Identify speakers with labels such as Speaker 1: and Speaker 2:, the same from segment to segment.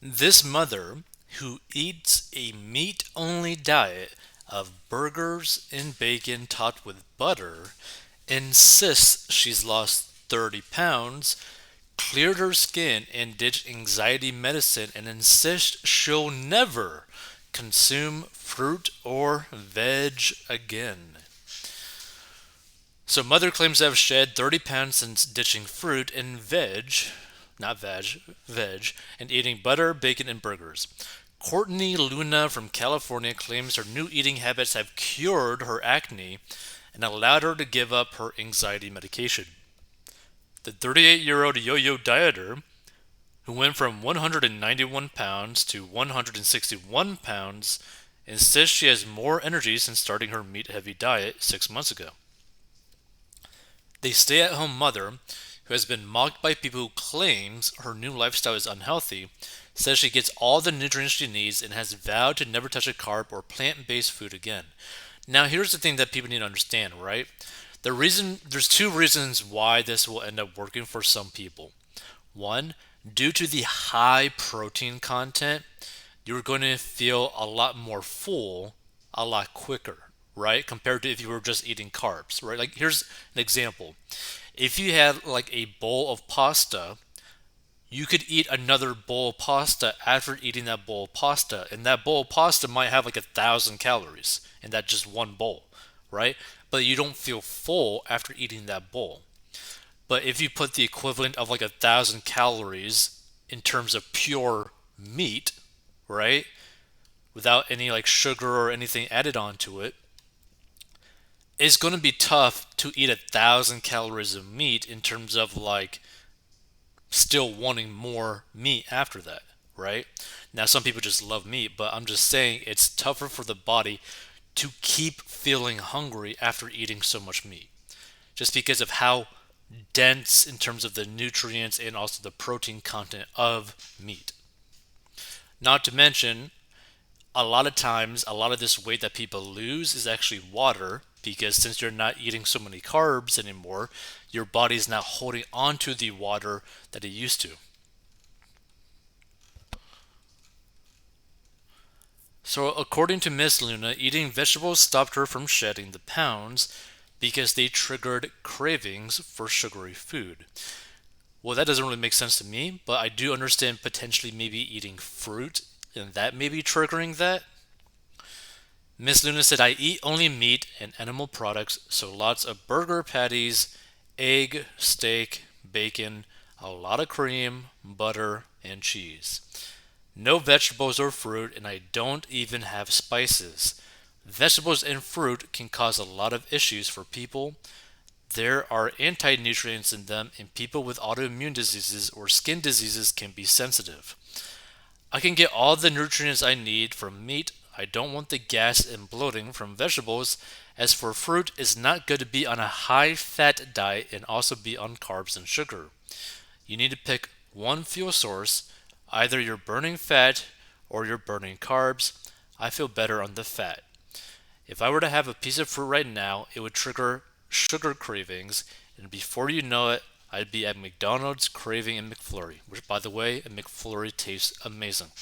Speaker 1: This mother, who eats a meat only diet of burgers and bacon topped with butter, insists she's lost 30 pounds, cleared her skin, and ditched anxiety medicine, and insists she'll never consume fruit or veg again. So, mother claims to have shed 30 pounds since ditching fruit and not veg, and eating butter, bacon, and burgers. Courtney Luna from California claims her new eating habits have cured her acne and allowed her to give up her anxiety medication. The 38-year-old yo-yo dieter, who went from 191 pounds to 161 pounds, insists she has more energy since starting her meat-heavy diet 6 months ago. The stay-at-home mother, who has been mocked by people who claims her new lifestyle is unhealthy, says she gets all the nutrients she needs and has vowed to never touch a carb or plant-based food again. Now, here's the thing that people need to understand, right? There's two reasons why this will end up working for some people. One, due to the high protein content, you're going to feel a lot more full a lot quicker, right? Compared to if you were just eating carbs, right? Like, here's an example. If you had like a bowl of pasta, you could eat another bowl of pasta after eating that bowl of pasta, and that bowl of pasta might have like 1,000 calories in that just one bowl, right? But you don't feel full after eating that bowl. But if you put the equivalent of like 1,000 calories in terms of pure meat, right, without any like sugar or anything added onto it, it's going to be tough to eat 1,000 calories of meat in terms of like still wanting more meat after that, right? Now, some people just love meat, but I'm just saying it's tougher for the body to keep feeling hungry after eating so much meat, just because of how dense in terms of the nutrients and also the protein content of meat. Not to mention, a lot of times, a lot of this weight that people lose is actually water because since you're not eating so many carbs anymore, your body's not holding on to the water that it used to. So, according to Miss Luna, eating vegetables stopped her from shedding the pounds because they triggered cravings for sugary food. Well, that doesn't really make sense to me, but I do understand potentially maybe eating fruit and that may be triggering that. Miss Luna said, I eat only meat and animal products, so lots of burger patties, egg, steak, bacon, a lot of cream, butter, and cheese. No vegetables or fruit, and I don't even have spices. Vegetables and fruit can cause a lot of issues for people. There are anti nutrients in them, and people with autoimmune diseases or skin diseases can be sensitive. I can get all the nutrients I need from meat. I don't want the gas and bloating from vegetables. As for fruit, it's not good to be on a high fat diet and also be on carbs and sugar. You need to pick one fuel source. Either you're burning fat or you're burning carbs. I feel better on the fat. If I were to have a piece of fruit right now, it would trigger sugar cravings, and before you know it, I'd be at McDonald's craving a McFlurry, which, by the way, a McFlurry tastes amazing.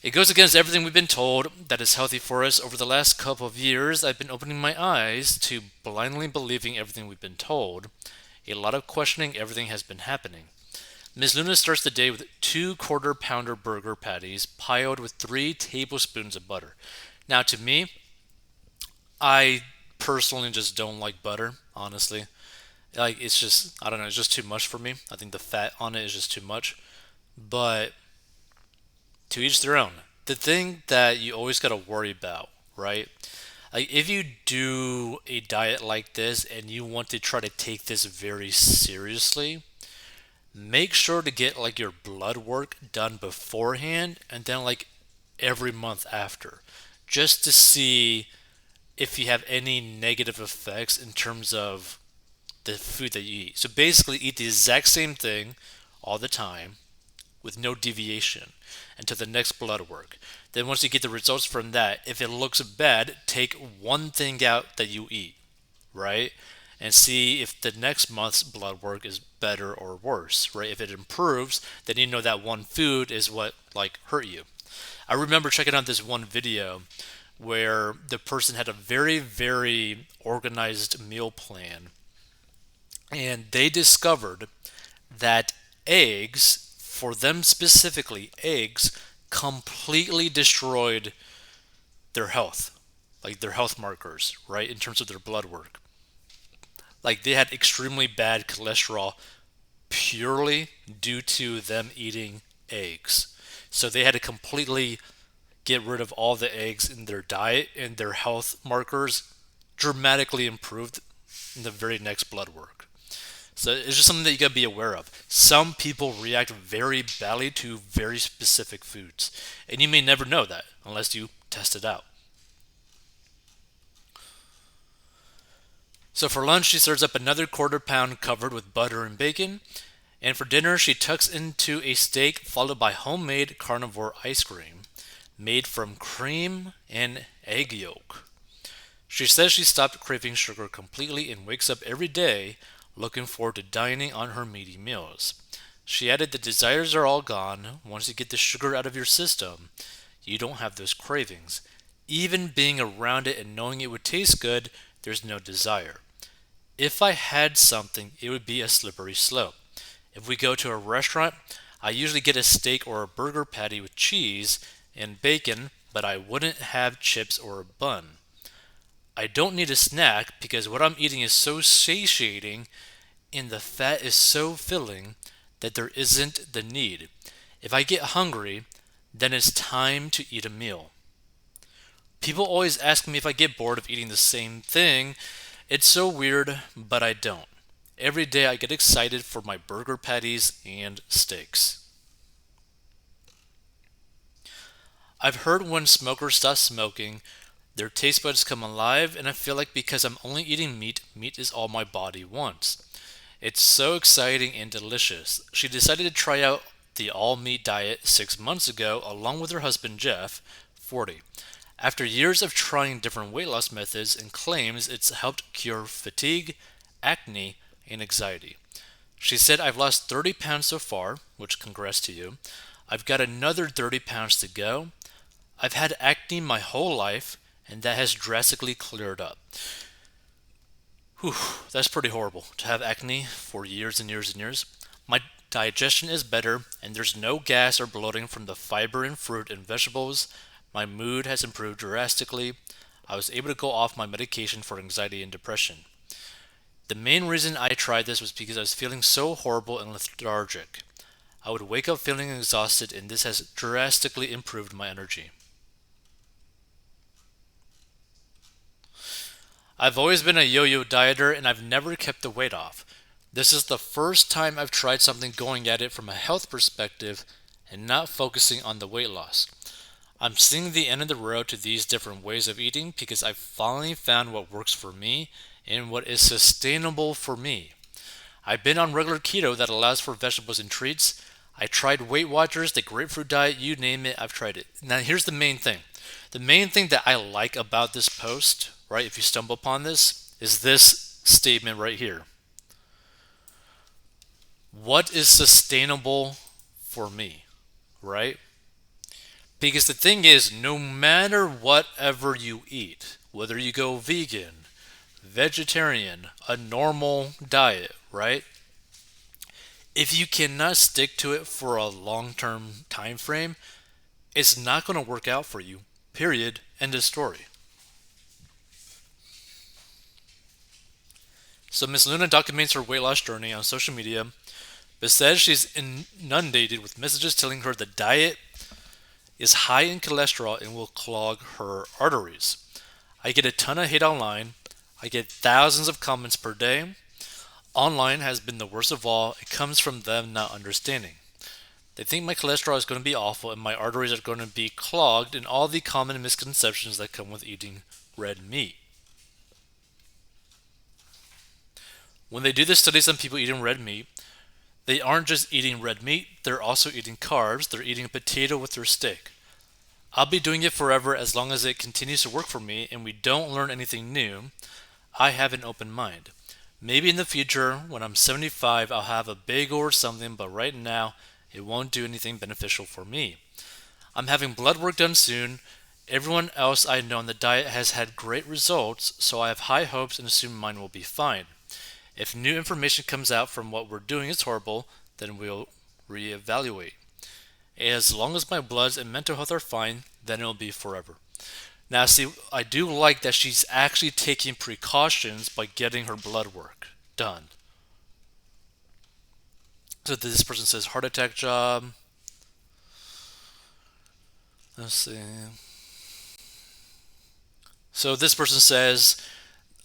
Speaker 1: It goes against everything we've been told that is healthy for us. Over the last couple of years, I've been opening my eyes to blindly believing everything we've been told. A lot of questioning everything has been happening. Ms. Luna starts the day with two quarter pounder burger patties piled with 3 tablespoons of butter. Now, to me, I personally just don't like butter, honestly. Like, it's just, I don't know, it's just too much for me. I think the fat on it is just too much. But to each their own. The thing that you always got to worry about, right? Like, if you do a diet like this and you want to try to take this very seriously, make sure to get like your blood work done beforehand and then like every month after, just to see if you have any negative effects in terms of the food that you eat. So basically, eat the exact same thing all the time with no deviation until the next blood work. Then, once you get the results from that, if it looks bad, take one thing out that you eat, right? And see if the next month's blood work is better or worse, right? If it improves, then you know that one food is what like hurt you. I remember checking out this one video where the person had a very, very organized meal plan, and they discovered that eggs, for them specifically, eggs completely destroyed their health, like their health markers, right, in terms of their blood work. Like they had extremely bad cholesterol purely due to them eating eggs. So they had to completely get rid of all the eggs in their diet, and their health markers dramatically improved in the very next blood work. So it's just something that you gotta be aware of. Some people react very badly to very specific foods, and you may never know that unless you test it out. So for lunch, she serves up another quarter pound covered with butter and bacon, and for dinner, she tucks into a steak followed by homemade carnivore ice cream made from cream and egg yolk. She says she stopped craving sugar completely and wakes up every day looking forward to dining on her meaty meals. She added the desires are all gone. Once you get the sugar out of your system, you don't have those cravings. Even being around it and knowing it would taste good, there's no desire. If I had something, it would be a slippery slope. If we go to a restaurant, I usually get a steak or a burger patty with cheese and bacon, but I wouldn't have chips or a bun. I don't need a snack because what I'm eating is so satiating and the fat is so filling that there isn't the need. If I get hungry, then it's time to eat a meal. People always ask me if I get bored of eating the same thing. It's so weird, but I don't. Every day I get excited for my burger patties and steaks. I've heard when smokers stop smoking, their taste buds come alive, and I feel like because I'm only eating meat, meat is all my body wants. It's so exciting and delicious. She decided to try out the all meat diet 6 months ago along with her husband Jeff, 40. After years of trying different weight loss methods and claims it's helped cure fatigue, acne, and anxiety. She said, I've lost 30 pounds so far, which congrats to you. I've got another 30 pounds to go. I've had acne my whole life, and that has drastically cleared up. Whew, that's pretty horrible to have acne for years and years and years. My digestion is better, and there's no gas or bloating from the fiber in fruit and vegetables. My mood has improved drastically. I was able to go off my medication for anxiety and depression. The main reason I tried this was because I was feeling so horrible and lethargic. I would wake up feeling exhausted, and this has drastically improved my energy. I've always been a yo-yo dieter and I've never kept the weight off. This is the first time I've tried something going at it from a health perspective and not focusing on the weight loss. I'm seeing the end of the road to these different ways of eating because I've finally found what works for me and what is sustainable for me. I've been on regular keto that allows for vegetables and treats. I tried Weight Watchers, the grapefruit diet, you name it, I've tried it. Now here's the main thing. The main thing that I like about this post, right, if you stumble upon this, is this statement right here. What is sustainable for me, right? Because the thing is, no matter whatever you eat, whether you go vegan, vegetarian, a normal diet, right? If you cannot stick to it for a long-term time frame, it's not going to work out for you. Period. End of story. So Miss Luna documents her weight loss journey on social media, but says she's inundated with messages telling her the diet is high in cholesterol and will clog her arteries. I get a ton of hate online. I get thousands of comments per day. Online has been the worst of all. It comes from them not understanding. They think my cholesterol is going to be awful and my arteries are going to be clogged and all the common misconceptions that come with eating red meat. When they do the studies on people eating red meat, they aren't just eating red meat, they're also eating carbs, they're eating a potato with their steak. I'll be doing it forever as long as it continues to work for me and we don't learn anything new. I have an open mind. Maybe in the future, when I'm 75, I'll have a bagel or something, but right now, it won't do anything beneficial for me. I'm having blood work done soon. Everyone else I know on the diet has had great results, so I have high hopes and assume mine will be fine. If new information comes out from what we're doing is horrible, then we'll reevaluate. As long as my bloods and mental health are fine, then it'll be forever. Now, see, I do like that she's actually taking precautions by getting her blood work done. So this person says heart attack job. Let's see. So this person says,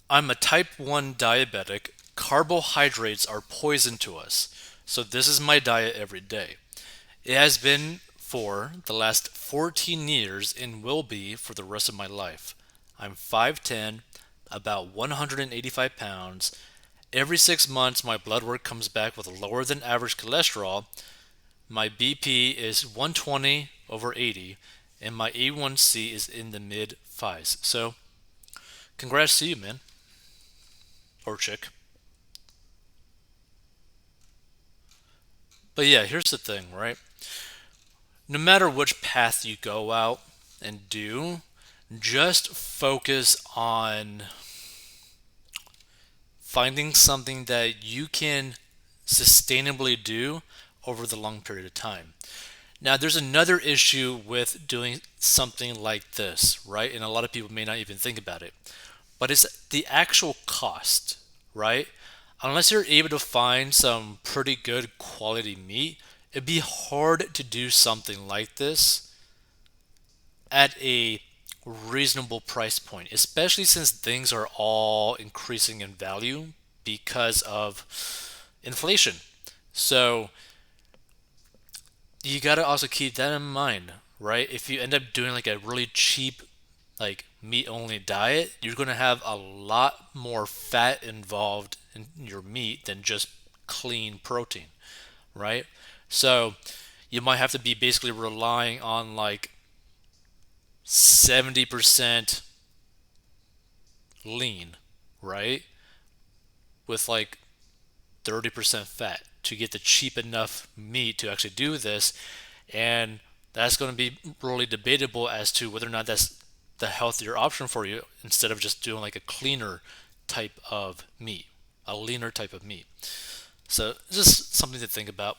Speaker 1: I'm a type 1 diabetic. Carbohydrates are poison to us. So this is my diet every day. It has been for the last 14 years and will be for the rest of my life. I'm 5'10", about 185 pounds. Every 6 months, my blood work comes back with lower than average cholesterol. My BP is 120 over 80, and my A1C is in the mid fives. So, congrats to you, man. Or chick. But yeah, here's the thing, right? No matter which path you go out and do, just focus on finding something that you can sustainably do over the long period of time. Now, there's another issue with doing something like this, right? And a lot of people may not even think about it, but it's the actual cost, right? Unless you're able to find some pretty good quality meat, it'd be hard to do something like this at a reasonable price point, especially since things are all increasing in value because of inflation. So you got to also keep that in mind, right? If you end up doing like a really cheap, like meat only diet, you're going to have a lot more fat involved in your meat than just clean protein, right? So you might have to be basically relying on like 70% lean, right? With like 30% fat to get the cheap enough meat to actually do this. And that's going to be really debatable as to whether or not that's the healthier option for you instead of just doing like a cleaner type of meat, a leaner type of meat. So just something to think about.